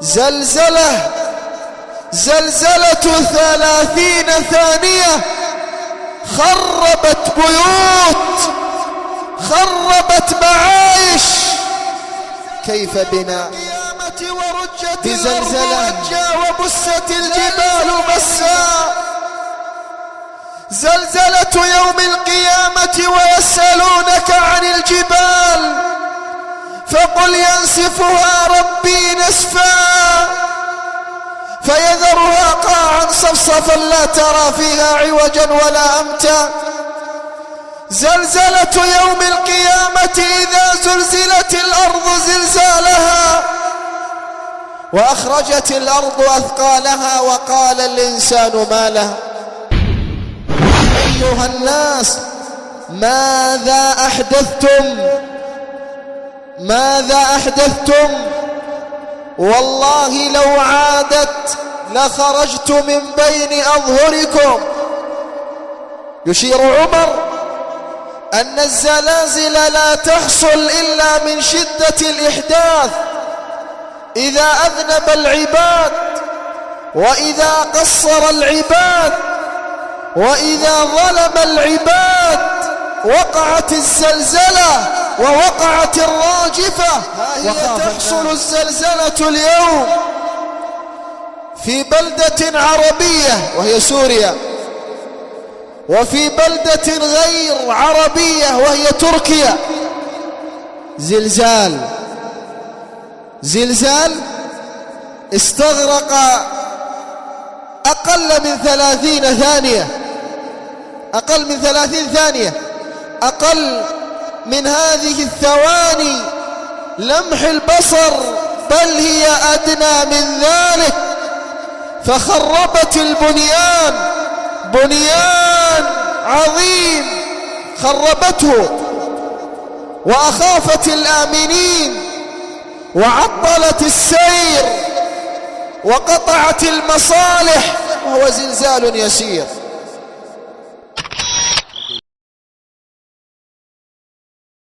زلزلة 30 ثانية خربت بيوت، خربت معايش. كيف بنا بزلزلة وبست الجبال مسا؟ زلزلة يوم القيامة ويسألونك عن الجبال فقل ينسفها ربي نسفا فيذرها قاعا صفصفا لا ترى فيها عوجا ولا أمتا. زلزلة يوم القيامة إذا زلزلت الأرض زلزالها وأخرجت الأرض أثقالها وقال الإنسان ما لها. أيها الناس ماذا أحدثتم؟ ماذا أحدثتم؟ والله لو عادت لخرجت من بين أظهركم. يشير عمر أن الزلازل لا تحصل إلا من شدة الإحداث، إذا أذنب العباد وإذا قصر العباد وإذا ظلم العباد وقعت الزلزلة ووقعت الراجفة. هي تحصل الزلزلة اليوم في بلدة عربية وهي سوريا، وفي بلدة غير عربية وهي تركيا. زلزال استغرق أقل من 30 ثانية، أقل من 30 ثانية، أقل من هذه الثواني لمح البصر، بل هي أدنى من ذلك. فخربت البنيان، بنيان عظيم خربته وأخافت الآمنين وعطلت السير وقطعت المصالح، وهو زلزال يسير.